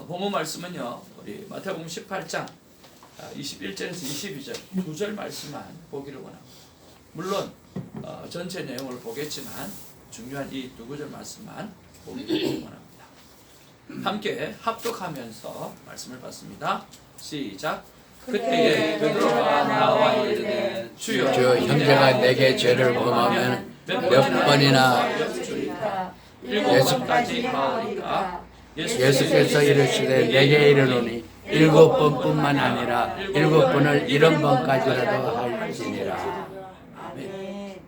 본문 말씀은요, 우리 마태복음 18장 21절에서 22절 두 절 말씀만 보기를 원합니다. 물론 전체 내용을 보겠지만 중요한 이 두 구절 말씀만 보기를 원합니다. 함께 합독하면서 말씀을 받습니다. 시작. 그때에 베드로가 나와 이르되 주여 형제가 내게 죄를 범하면 몇 번이나 일곱 번까지 하오리까. 예수께서 이르시되 내게 이르노니 7번뿐만 아니라 7번을 70번까지라도 할지니라. 아멘.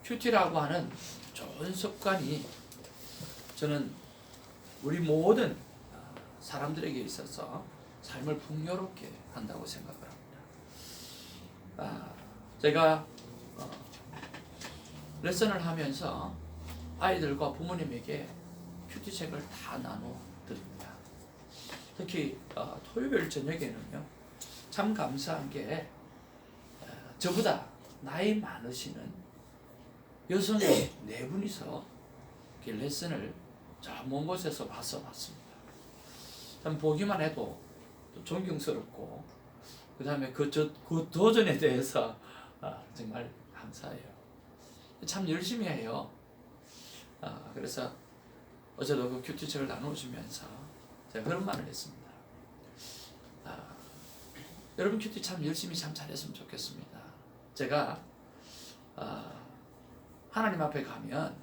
큐티라고 하는 좋은 습관이 저는 우리 모든 사람들에게 있어서 삶을 풍요롭게 한다고 생각을 합니다. 제가 레슨을 하면서 아이들과 부모님에게 큐티책을 다 나눠 드립니다. 특히 토요일 저녁에는요, 참 감사한 게 저보다 나이 많으시는 여성이 4분이서 레슨을 저 먼 곳에서 와서 봤습니다. 참 보기만 해도 또 존경스럽고, 그 다음에 그 도전에 대해서 정말 감사해요. 참 열심히 해요. 그래서 어제도 그 큐티책을 나누시면서 제가 그런 말을 했습니다. 여러분 큐티 참 열심히 참 잘했으면 좋겠습니다. 제가 하나님 앞에 가면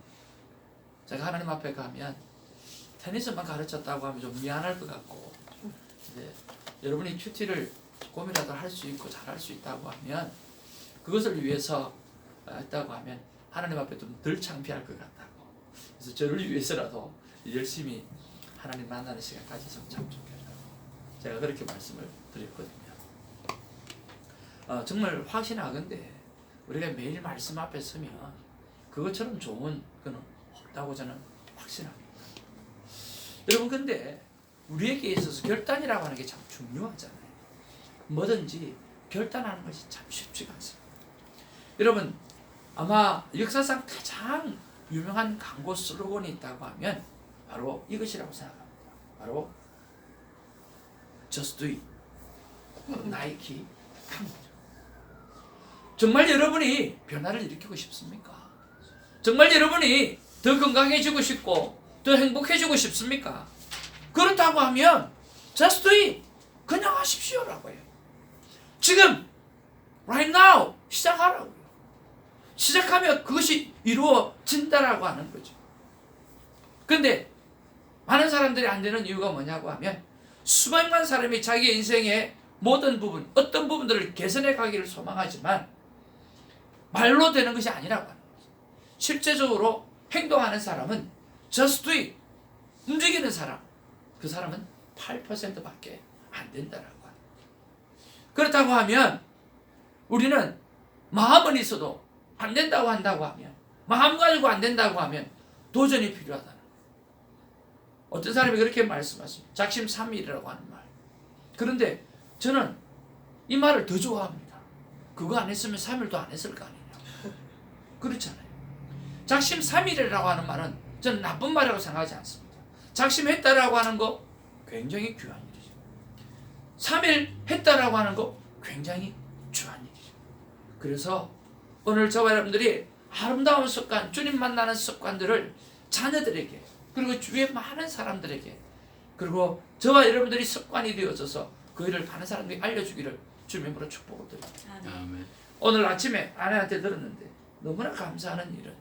테니스만 가르쳤다고 하면 좀 미안할 것 같고, 근데 여러분이 큐티를 조금이라도 할 수 있고 잘할 수 있다고 하면, 그것을 위해서 했다고 하면 하나님 앞에 좀 덜 창피할 것 같다고. 그래서 저를 위해서라도 열심히 하나님 만나는 시간 가졌으면 참 좋겠다고 제가 그렇게 말씀을 드렸거든요. 정말 확신하건대 우리가 매일 말씀 앞에 서면 그것처럼 좋은 건 없다고 저는 확신합니다. 여러분, 근데 우리에게 있어서 결단이라고 하는 게 참 중요하잖아요. 뭐든지 결단하는 것이 참 쉽지가 않습니다. 여러분, 아마 역사상 가장 유명한 광고 슬로건이 있다고 하면 바로 이것이라고 생각합니다. 바로 Just do it. 나이키 광고죠. 정말 여러분이 변화를 일으키고 싶습니까? 정말 여러분이 더 건강해지고 싶고 더 행복해지고 싶습니까? 그렇다고 하면 Just do it. 그냥 하십시오라고 해요. 지금 right now 시작하라고요. 시작하면 그것이 이루어진다라고 하는 거죠. 근데 많은 사람들이 안 되는 이유가 뭐냐고 하면, 수백만 사람이 자기 인생의 모든 부분, 어떤 부분들을 개선해 가기를 소망하지만 말로 되는 것이 아니라고 하는 거죠. 실제적으로 행동하는 사람은 just do it, 움직이는 사람, 그 사람은 8%밖에 안 된다라고 하는 거죠. 그렇다고 하면 우리는 마음은 있어도 안 된다고 한다고 하면, 마음 가지고 안 된다고 하면 도전이 필요하다는 거예요. 어떤 사람이 그렇게 말씀하십니다. 작심삼일이라고 하는 말. 그런데 저는 이 말을 더 좋아합니다. 그거 안 했으면 3일도 안 했을 거 아니냐. 그렇잖아요. 작심삼일이라고 하는 말은 저는 나쁜 말이라고 생각하지 않습니다. 작심했다라고 하는 거 굉장히 귀한 일이죠. 3일 했다라고 하는 거 굉장히 귀한 일이죠. 그래서 오늘 저와 여러분들이 아름다운 습관, 주님 만나는 습관들을 자녀들에게, 그리고 주위에 많은 사람들에게, 그리고 저와 여러분들이 습관이 되어져서 그 일을 많은 사람들이 알려주기를 주님으로 축복을 드립니다. 아멘. 오늘 아침에 아내한테 들었는데 너무나 감사하는 일은,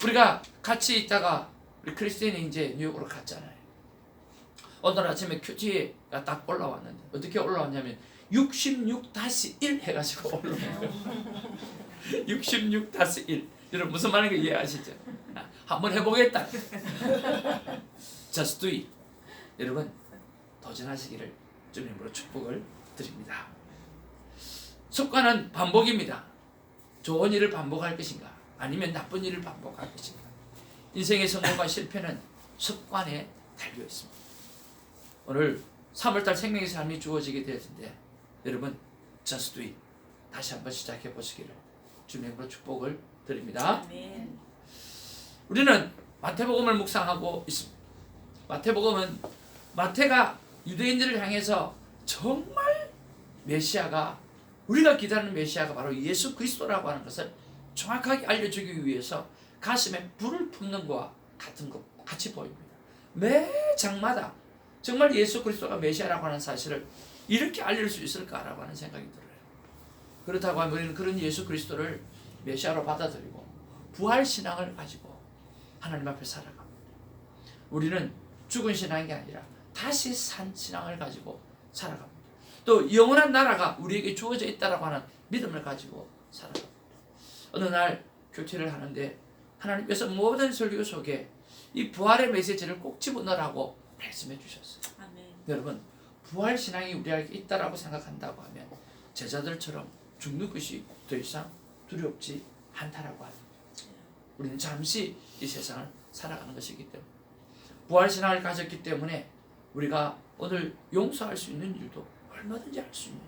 우리가 같이 있다가 우리 크리스틴이 이제 뉴욕으로 갔잖아요. 오늘 아침에 큐티가 딱 올라왔는데 어떻게 올라왔냐면 66-1 해가지고 올라왔어요. 66-1. 여러분 무슨 말인지 이해하시죠? 한번 해보겠다. Just do it. 여러분 도전하시기를 주님으로 축복을 드립니다. 습관은 반복입니다. 좋은 일을 반복할 것인가, 아니면 나쁜 일을 반복할 것인가. 인생의 성공과 실패는 습관에 달려 있습니다. 오늘 3월달 생명의 삶이 주어지게 되었는데, 여러분 Just do it. 다시 한번 시작해 보시기를 주님으로 축복을 드립니다. 아멘. 우리는 마태복음을 묵상하고 있습니다. 마태복음은 마태가 유대인들을 향해서 정말 메시아가, 우리가 기다리는 메시아가 바로 예수 그리스도라고 하는 것을 정확하게 알려주기 위해서 가슴에 불을 품는 것과 같은 것 같이 보입니다. 매 장마다 정말 예수 그리스도가 메시아라고 하는 사실을 이렇게 알릴 수 있을까라고 하는 생각이 들어요. 그렇다고 하면 우리는 그런 예수 그리스도를 메시아로 받아들이고 부활 신앙을 가지고 하나님 앞에 살아갑니다. 우리는 죽은 신앙이 아니라 다시 산 신앙을 가지고 살아갑니다. 또 영원한 나라가 우리에게 주어져 있다라고 하는 믿음을 가지고 살아갑니다. 어느 날 교체를 하는데 하나님께서 모든 설교 속에 이 부활의 메시지를 꼭 집어넣으라고 말씀해 주셨어요. 아멘. 여러분, 부활 신앙이 우리에게 있다라고 생각한다고 하면 제자들처럼 죽는 것이 더 이상 두렵지 않다라고 합니다. 우리는 잠시 이 세상을 살아가는 것이기 때문에, 부활 신앙을 가졌기 때문에 우리가 오늘 용서할 수 있는 일도 얼마든지 할 수 있는,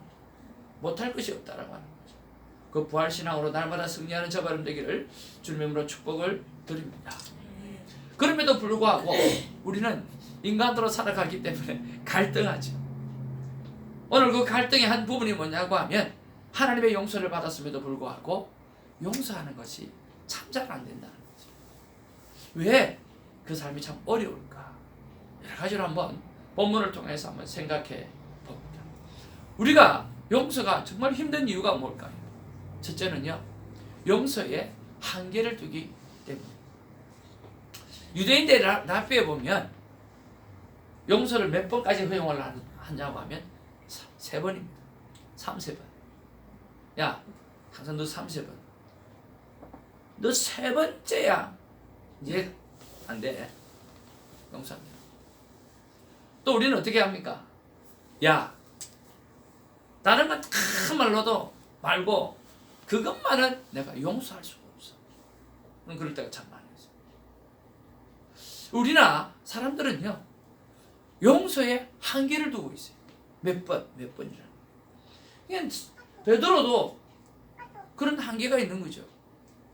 못할 것이 없다라고 하는 거죠. 그 부활 신앙으로 날마다 승리하는 저바름 되기를 주님의 이름으로 축복을 드립니다. 그럼에도 불구하고 우리는 인간으로 살아가기 때문에 갈등하죠. 오늘 그 갈등의 한 부분이 뭐냐고 하면 하나님의 용서를 받았음에도 불구하고 용서하는 것이 참 잘 안 된다는 거죠. 왜 그 삶이 참 어려울까? 여러 가지로 한번 본문을 통해서 한번 생각해 봅니다. 우리가 용서가 정말 힘든 이유가 뭘까요? 첫째는요, 용서에 한계를 두기 때문에. 유대인들 랍비에 보면 용서를 몇 번까지 허용을 하냐고 하면 3번입니다. 3번. 야, 항상 너 3번. 너 3번째야. 이제 안 돼. 용서합니다. 또 우리는 어떻게 합니까? 야, 다른 건 다 말로도 말고 그것만은 내가 용서할 수가 없어. 그럴 때가 참 많아요. 우리나 사람들은요, 용서에 한계를 두고 있어요. 몇 번이라. 그냥 베드로도 그런 한계가 있는 거죠.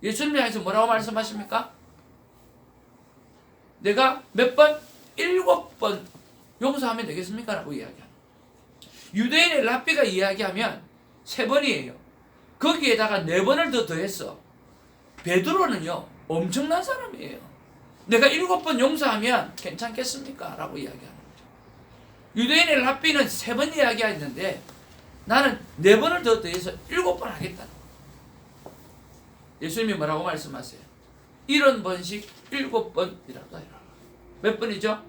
예수님을 향해서 뭐라고 말씀하십니까? 내가 몇 번? 7번 용서하면 되겠습니까? 라고 이야기합니다. 유대인의 랍비가 이야기하면 3번이에요. 거기에다가 4번을 더 더했어. 베드로는요, 엄청난 사람이에요. 내가 7번 용서하면 괜찮겠습니까? 라고 이야기하는 거죠. 유대인의 랍비는 3번 이야기했는데 나는 4번을 더 더해서 7번 하겠다는 거예요. 예수님이 뭐라고 말씀하세요? 70번씩 7번이라도 해라. 몇 번이죠?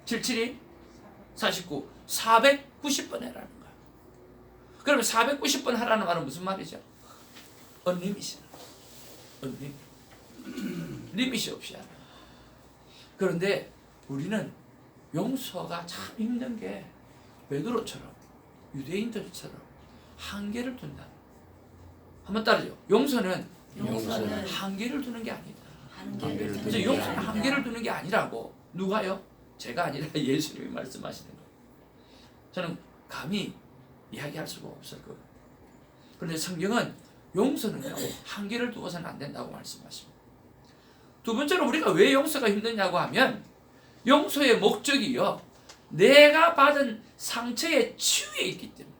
77이 49, 490번 해라는 거예요. 그러면 490번 하라는 말은 무슨 말이죠? 언리밋이라. 언리밋. 리밋이 없이 하라. 그런데 우리는 용서가 참 힘든 게 베드로처럼 유대인들처럼 한계를 둔다. 한번 따르죠. 용서는 한계를 두는 게 아니다. 그래서 용서는 한계를 두는 게 아니라고. 누가요? 제가 아니라 예수님이 말씀하시는 거예요. 저는 감히 이야기할 수가 없을 거예요. 그런데 성경은 용서는요, 한계를 두고서는 안 된다고 말씀하십니다. 두 번째로 우리가 왜 용서가 힘드냐고 하면 용서의 목적이요, 내가 받은 상처의 치유에 있기 때문에.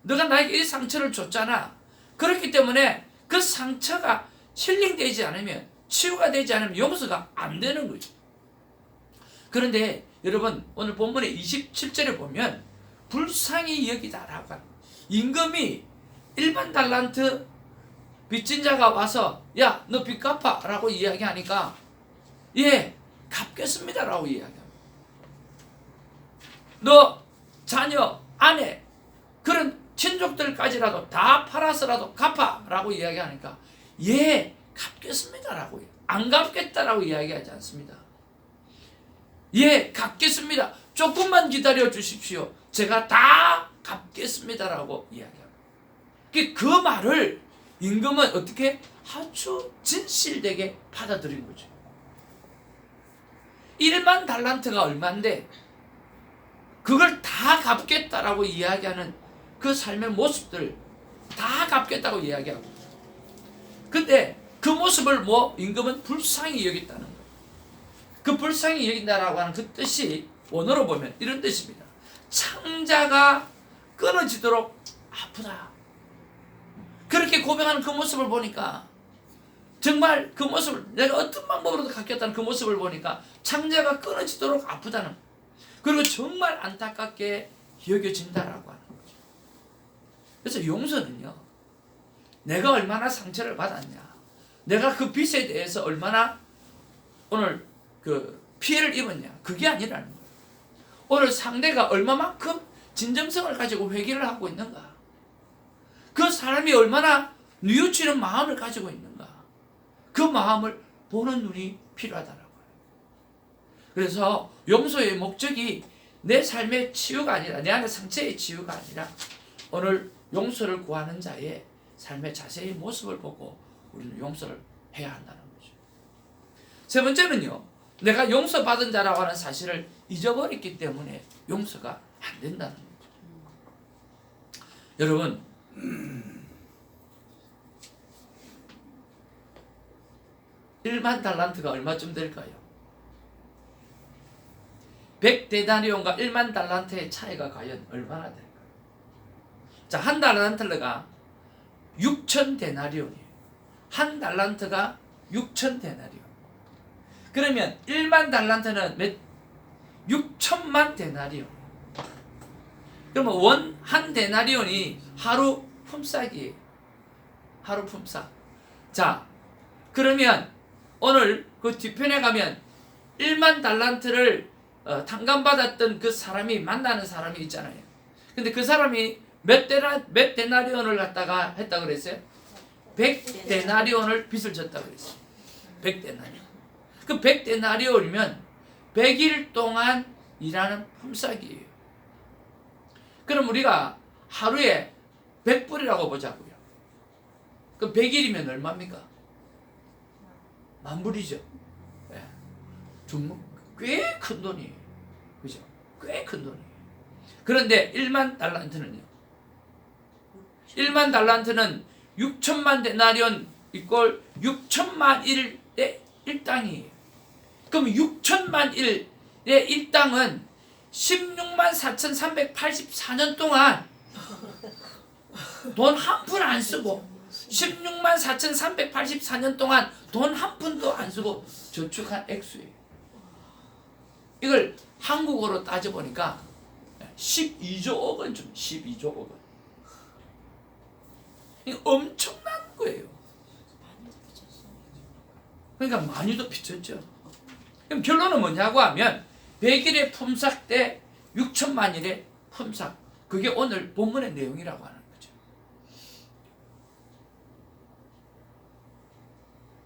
너가 나에게 이 상처를 줬잖아. 그렇기 때문에 그 상처가 힐링되지 않으면, 치유가 되지 않으면 용서가 안 되는 거죠. 그런데 여러분, 오늘 본문의 27절에 보면 불쌍히 여기다라고 합니다. 임금이 1만 달란트 빚진 자가 와서 야, 너 빚 갚아 라고 이야기하니까 예, 갚겠습니다 라고 이야기합니다. 너 자녀, 아내, 그런 친족들까지라도 다 팔아서라도 갚아 라고 이야기하니까 예, 갚겠습니다 라고, 안 갚겠다라고 이야기하지 않습니다. 예, 갚겠습니다. 조금만 기다려 주십시오. 제가 다 갚겠습니다 라고 이야기합니다. 그 말을 임금은 어떻게 아주 진실되게 받아들인 거죠. 1만 달란트가 얼마인데 그걸 다 갚겠다라고 이야기하는 그 삶의 모습들 다 갚겠다고 이야기하고, 근데 그 모습을 뭐 임금은 불쌍히 여겼다는 거예요. 그 불쌍히 여긴다라고 하는 그 뜻이 원어로 보면 이런 뜻입니다. 창자가 끊어지도록 아프다. 그렇게 고백하는 그 모습을 보니까 정말 그 모습을 내가 어떤 방법으로도 갖겠다는 그 모습을 보니까 창자가 끊어지도록 아프다는 거예요. 그리고 정말 안타깝게 여겨진다라고 하는 거죠. 그래서 용서는요, 내가 얼마나 상처를 받았냐, 내가 그 빚에 대해서 얼마나 오늘 그 피해를 입었냐, 그게 아니라는 거예요. 오늘 상대가 얼마만큼 진정성을 가지고 회개를 하고 있는가, 그 사람이 얼마나 뉘우치는 마음을 가지고 있는가, 그 마음을 보는 눈이 필요하다라고 해요. 그래서 용서의 목적이 내 삶의 치유가 아니라, 내 안의 상처의 치유가 아니라 오늘 용서를 구하는 자의 삶의 자세의 모습을 보고 우리는 용서를 해야 한다는 거죠. 세 번째는요, 내가 용서받은 자라고 하는 사실을 잊어버렸기 때문에 용서가 안 된다는 거죠. 여러분, (1만) 달란트가 얼마쯤 될까요? 100데나리온과 1만 달란트의 차이가 과연 얼마나 될까요? 자, 한 달란트가 6,000데나리온이에요. 한 달란트가 6,000데나리온. 그러면 1만 달란트는 몇? 6천만 데나리온. 그러면 한 데나리온이 하루 품삯이에요. 하루 품삯. 자, 그러면 오늘 그 뒤편에 가면 1만 달란트를 탕감받았던 그 사람이 만나는 사람이 있잖아요. 근데 그 사람이 몇 데나리온을 갖다가 했다 그랬어요? 100데나리온을 빚을 졌다 그랬어요. 100데나리온. 그 100데나리온이면 100일 동안 일하는 품삯이에요. 그럼 우리가 하루에 100불이라고 보자고요. 그 100일이면 얼마입니까? 10,000불이죠. 예. 꽤 큰 돈이에요. 그죠? 꽤 큰 돈이에요. 그런데 1만 달란트는요. 1만 달란트는 6천만 데나리온 이꼴 6천만 일의 일당이에요. 그럼 6천만 일의 일당은 16만 4,384년 동안 돈 한 푼 안 쓰고 16만 4,384년 동안 돈 한 푼도 안 쓰고 저축한 액수예요. 이걸 한국어로 따져보니까 12조 원 좀 12조 원. 이거 엄청난 거예요. 그러니까 많이도 비쳤죠. 그럼 결론은 뭐냐고 하면 100일의 품삯 대 6천만 일의 품삯. 그게 오늘 본문의 내용이라고 하는 거죠.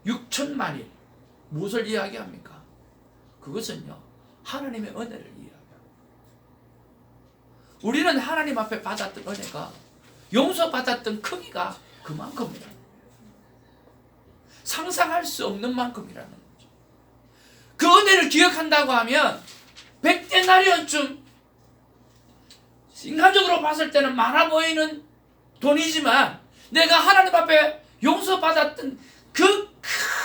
6천만 일. 무엇을 이야기합니까? 그것은요, 하나님의 은혜를 이야기합니다. 우리는 하나님 앞에 받았던 은혜가 용서받았던 크기가 그만큼이다. 상상할 수 없는 만큼이라는 거죠. 그 은혜를 기억한다고 하면 100데나리온쯤 인간적으로 봤을 때는 많아 보이는 돈이지만 내가 하나님 앞에 용서받았던 그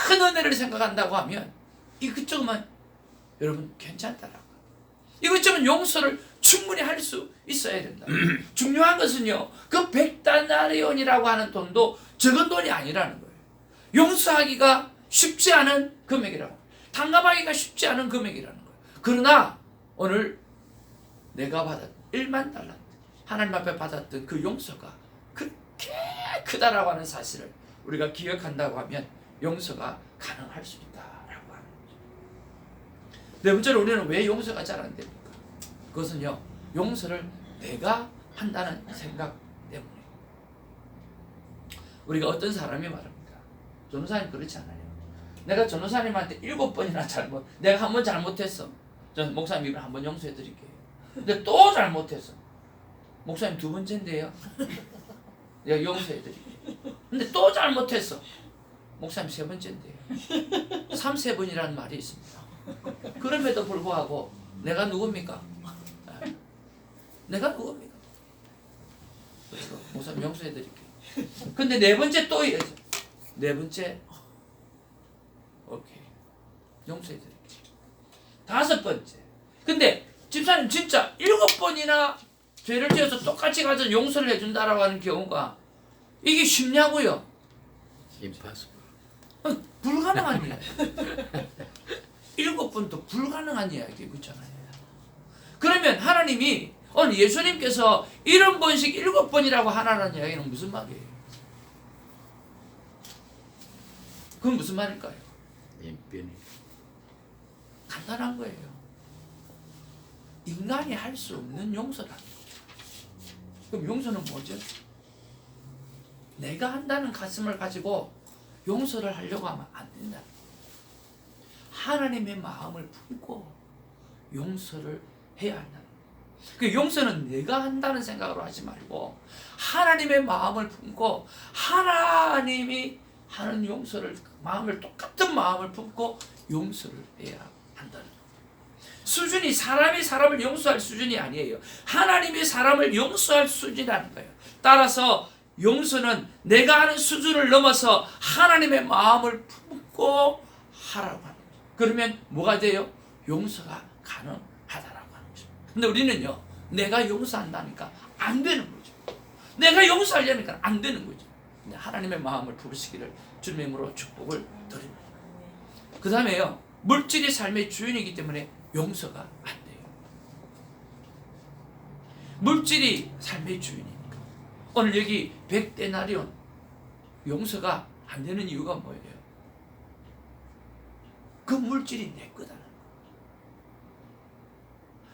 큰 은혜를 생각한다고 하면 이것쯤은 여러분 괜찮다라고. 이것쯤은 용서를 충분히 할 수 있어야 된다. 중요한 것은요, 그 100데나리온이라고 하는 돈도 적은 돈이 아니라는 거예요. 용서하기가 쉽지 않은 금액이라고, 탕감하기가 쉽지 않은 금액이라는 거예요. 그러나 오늘 내가 받았 1만 달란트 하나님 앞에 받았던 그 용서가 그렇게 크다라고 하는 사실을 우리가 기억한다고 하면 용서가 가능할 수 있다라고 하는 거죠. 네 번째로 우리는 왜 용서가 잘 안 됩니까? 그것은요, 용서를 내가 한다는 생각 때문에. 우리가 어떤 사람이 말합니다. 전도사님 그렇지 않아요. 내가 전도사님한테 7번이나 내가 한 번 잘못했어. 전 목사님 이번 한 번 용서해 드릴게요. 근데 또 잘못했어. 목사님 2번째인데요. 내가 용서해 드릴게요. 근데 또 잘못했어. 목사님 3번째인데요. 3세번이라는 말이 있습니다. 그럼에도 불구하고 내가 누굽니까? 내가 누굽니까? 그래서 목사님 용서해 드릴게요. 근데 4번째 또 이어져. 4번째 오케이. 용서해드릴게. 5번째. 근데 집사님 진짜 7번이나 죄를 지어서 똑같이 가서 용서를 해준다라고 하는 경우가 이게 쉽냐고요? impossible. 불가능한 이야기. 7번도 불가능한 이야기 그렇잖아요. 그러면 하나님이 오늘 예수님께서 70번씩 7번이라고 하라는 이야기는 무슨 말이에요? 그건 무슨 말일까요? 인finity. 간단한 거예요. 인간이 할 수 없는 용서다. 그럼 용서는 뭐죠? 내가 한다는 가슴을 가지고 용서를 하려고 하면 안 된다. 하나님의 마음을 품고 용서를 해야 한다. 그 용서는 내가 한다는 생각으로 하지 말고 하나님의 마음을 품고 하나님이 하는 용서를 마음을 똑같은 마음을 품고 용서를 해야 한다는 거예요. 수준이 사람이 사람을 용서할 수준이 아니에요. 하나님이 사람을 용서할 수준이라는 거예요. 따라서 용서는 내가 하는 수준을 넘어서 하나님의 마음을 품고 하라고 하는 거예요. 그러면 뭐가 돼요? 용서가 가능하다라고 하는 거죠. 근데 우리는요, 내가 용서한다니까 안 되는 거죠. 내가 용서하려니까 안 되는 거죠. 하나님의 마음을 품으시기를 주님의 이름으로 축복을 드립니다. 그 다음에요, 물질이 삶의 주인이기 때문에 용서가 안 돼요. 물질이 삶의 주인이니까. 오늘 여기 100데나리온 용서가 안 되는 이유가 뭐예요? 그 물질이 내 거다는 거.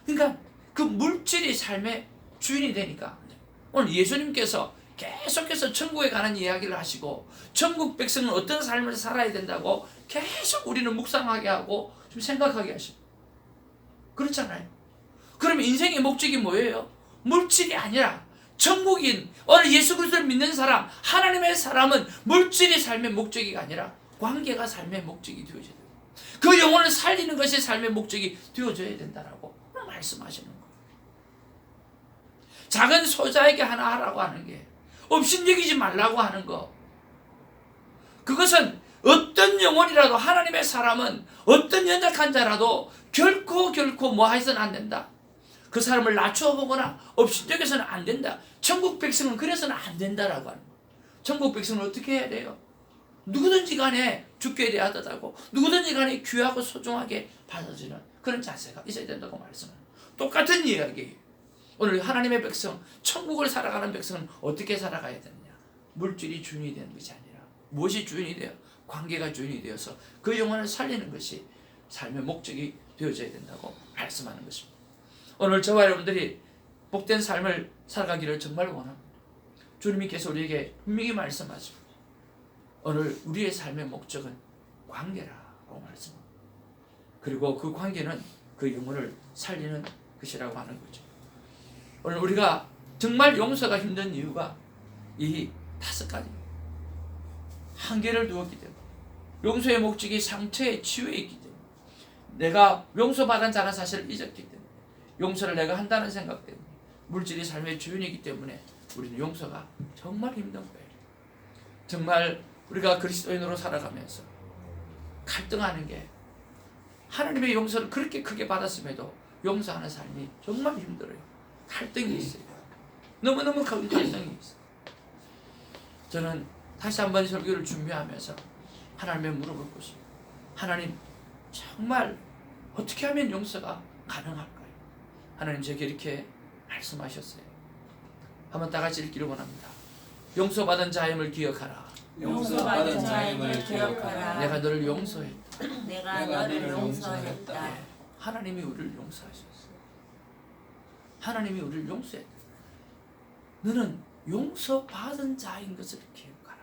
그러니까 그 물질이 삶의 주인이 되니까 오늘 예수님께서 계속해서 천국에 가는 이야기를 하시고 천국 백성은 어떤 삶을 살아야 된다고 계속 우리는 묵상하게 하고 좀 생각하게 하시고 그렇잖아요. 그러면 인생의 목적이 뭐예요? 물질이 아니라 천국인 오늘 예수 그리스도를 믿는 사람 하나님의 사람은 물질이 삶의 목적이 아니라 관계가 삶의 목적이 되어져야 돼요. 그 영혼을 살리는 것이 삶의 목적이 되어져야 된다라고 말씀하시는 거예요. 작은 소자에게 하나 하라고 하는 게 업신여기지 말라고 하는 거, 그것은 어떤 영혼이라도 하나님의 사람은 어떤 연약한 자라도 결코 뭐 해서는 안 된다. 그 사람을 낮춰보거나 업신여겨서는 안 된다. 천국 백성은 그래서는 안 된다라고 하는 거예요. 천국 백성은 어떻게 해야 돼요? 누구든지 간에 죽게 대하다고 누구든지 간에 귀하고 소중하게 받아주는 그런 자세가 있어야 된다고 말씀합니다. 똑같은 이야기예요. 오늘 하나님의 백성, 천국을 살아가는 백성은 어떻게 살아가야 되느냐? 물질이 주인이 되는 것이 아니라 무엇이 주인이 되어? 관계가 주인이 되어서 그 영혼을 살리는 것이 삶의 목적이 되어져야 된다고 말씀하는 것입니다. 오늘 저와 여러분들이 복된 삶을 살아가기를 정말 원합니다. 주님께서 우리에게 분명히 말씀하십니다. 오늘 우리의 삶의 목적은 관계라고 말씀합니다. 그리고 그 관계는 그 영혼을 살리는 것이라고 하는 거죠. 오늘 우리가 정말 용서가 힘든 이유가 이 5가지입니다. 한계를 두었기 때문에 용서의 목적이 상처의 치유에 있기 때문에 내가 용서받은 자는 사실을 잊었기 때문에 용서를 내가 한다는 생각 때문에 물질이 삶의 주인이기 때문에 우리는 용서가 정말 힘든 거예요. 정말 우리가 그리스도인으로 살아가면서 갈등하는 게 하나님의 용서를 그렇게 크게 받았음에도 용서하는 삶이 정말 힘들어요. 갈등이 있어요. 너무너무 큰 갈등이 있어요. 저는 다시 한번 설교를 준비하면서 하나님께 물어볼 것입니다. 하나님, 정말 어떻게 하면 용서가 가능할까요? 하나님 제게 이렇게 말씀하셨어요. 한번 다 같이 읽기를 원합니다. 용서받은 자임을 기억하라. 용서받은 자임을 기억하라. 내가 너를 용서했다. 내가 너를 용서했다. 네, 하나님이 우리를 용서하셨어요. 하나님이 우리를 용서했다. 너는 용서받은 자인 것을 기억하라.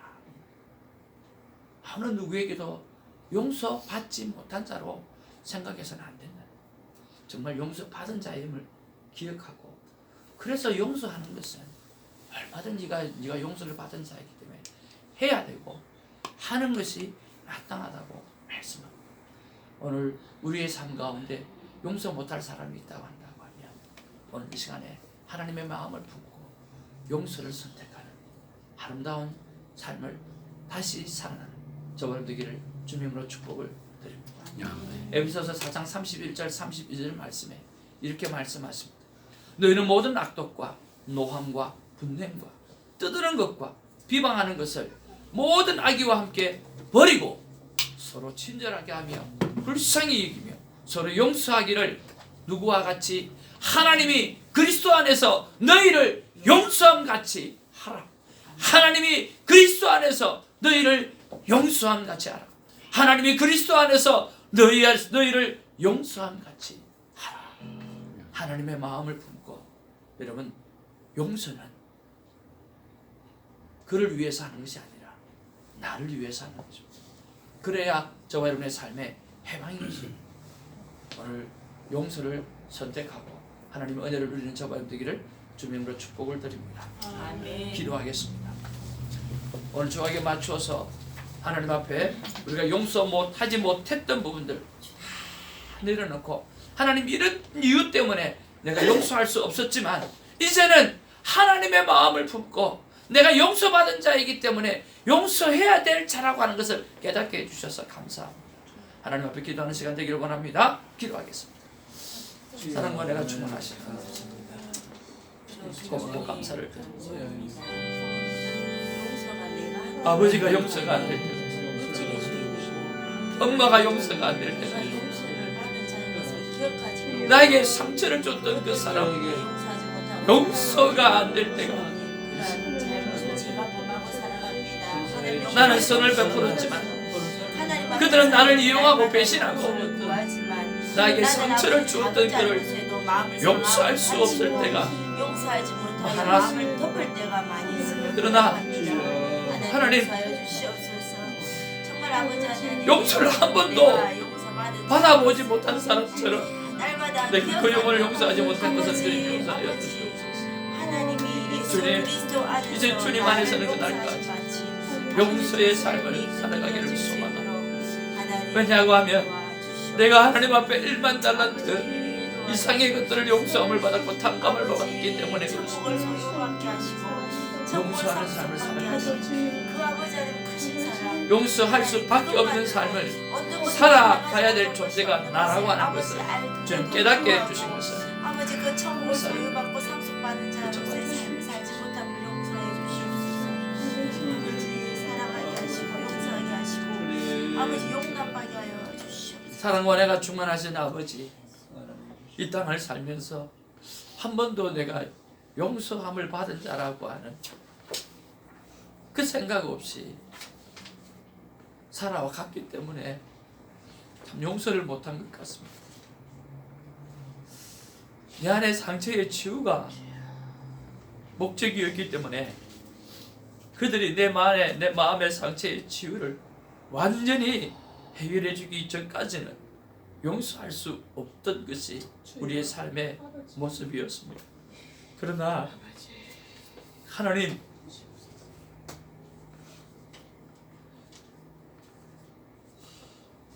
어느 누구에게도 용서받지 못한 자로 생각해서는 안 된다. 정말 용서받은 자임을 기억하고, 그래서 용서하는 것은 얼마든지 네가 용서를 받은 자이기 때문에 해야 되고 하는 것이 마땅하다고 말씀합니다. 오늘 우리의 삶 가운데 용서 못할 사람이 있다고 한다고 하면 오늘 이 시간에 하나님의 마음을 품고 용서를 선택하는 아름다운 삶을 다시 살아나는 저와 되기를 주님으로 축복을 축복드립니다. 에베소서 4장 31절 32절 말씀에 이렇게 말씀하십니다. 너희는 모든 악독과 노함과 분냄과 뜨드는 것과 비방하는 것을 모든 악의와 함께 버리고 서로 친절하게 하며 불쌍히 여기며 서로 용서하기를 누구와 같이 하나님이 그리스도 안에서 너희를 용서함 같이 하라. 하나님이 그리스도 안에서 너희를 용서함 같이 하라. 하나님이 그리스도 안에서 너희를 용서함 같이 하라. 하나님의 마음을 품고 여러분 용서는 그를 위해서 하는 것이 아니라 나를 위해서 하는 거죠. 그래야 저와 여러분의 삶에 해방이지. 오늘 용서를 선택하고 하나님의 은혜를 누리는 저와 여러분 되기를 주님으로 축복을 드립니다. 아멘. 기도하겠습니다. 오늘 저에게 맞추어서 하나님 앞에 우리가 용서 하지 못했던 부분들 다 내려놓고 하나님 이런 이유 때문에 내가 용서할 수 없었지만 이제는 하나님의 마음을 품고 내가 용서받은 자이기 때문에 용서해야 될 자라고 하는 것을 깨닫게 해주셔서 감사합니다. 하나님 앞에 기도하는 시간 되기를 원합니다. 기도하겠습니다. 사랑과 내가 충만하시다. 고맙고 감사를 드립니다. 아버지가 용서가 안 될 때, 엄마가 용서가 안 될 때, 나에게 상처를 줬던 그 사람에게 용서가 안 될 때가 나는 선을 베풀었지만 그들은 나를 이용하고 배신하고 나에게 상처를 주었던 그를 용서할 수 없을 때가 많았습니다. 그러나 하나님 용서를 한 번도 받아보지 못한 사람처럼 내가 그 영혼을 용서하지 못한 것을 주님 용서하여 주시옵소서. 주님, 이제 주님 안에서는 그날까지 용서의 삶을 살아가기를 소망합니다. 왜냐고 하면 내가 하나님 앞에 1만 달란트 이상의 것들을 용서함을 받았고 탕감을 받았기 때문에 그렇습니다. 용서하는 삶을 살아가는 용서할 수밖에 없는 삶을 살아가야 될 존재가 나라고 하는 것을 주님 깨닫게 해주신 것을 아버지 그 천국을 소유받고 상속받은 자로서의 삶을 살지 못함을 용서해 주시옵소서. 아버지 사랑하게 하시고 용서하게 하시고 아버지 용납하게 하여 주시옵소서. 사랑과 내가 충만하신 아버지, 이 땅을 살면서 한 번도 내가 용서함을 받은 자라고 하는 그 생각 없이 살아왔기 때문에 참 용서를 못한 것 같습니다. 내 안의 상처의 치유가 목적이었기 때문에 그들이 내 마음의 상처의 치유를 완전히 해결해 주기 전까지는 용서할 수 없던 것이 우리의 삶의 모습이었습니다. 그러나 하나님,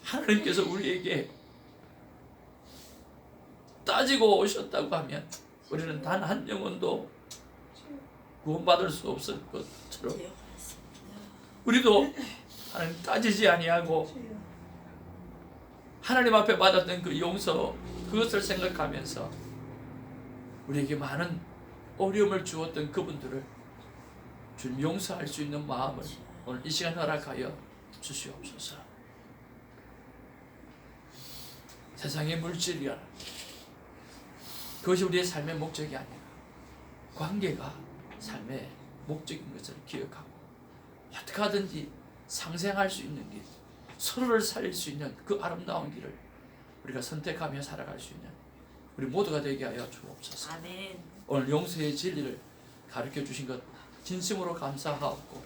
하나님께서 우리에게 따지고 오셨다고 하면 우리는 단 한 영혼도 구원받을 수 없을 것처럼 우리도 하나님 따지지 아니하고 하나님 앞에 받았던 그 용서, 그것을 생각하면서 우리에게 많은 어려움을 주었던 그분들을 주님 용서할 수 있는 마음을 오늘 이 시간 허락하여 주시옵소서. 세상의 물질이야, 그것이 우리의 삶의 목적이 아니라 관계가 삶의 목적인 것을 기억하고 어떻게 하든지 상생할 수 있는 길, 서로를 살릴 수 있는 그 아름다운 길을 우리가 선택하며 살아갈 수 있는 우리 모두가 되게 하여 주옵소서. 아멘. 오늘 용서의 진리를 가르쳐 주신 것 진심으로 감사하옵고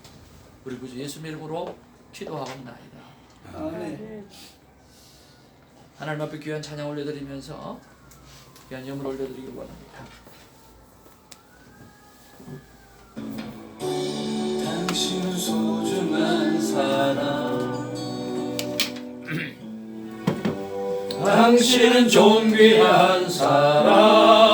우리 구주 예수님 이름으로 기도하옵나이다. 아멘. 하나님 앞에 귀한 찬양 올려드리면서 귀한 예물 올려드리기 원합니다. 당신은 소중한 사람, 당신은 존귀한 사람,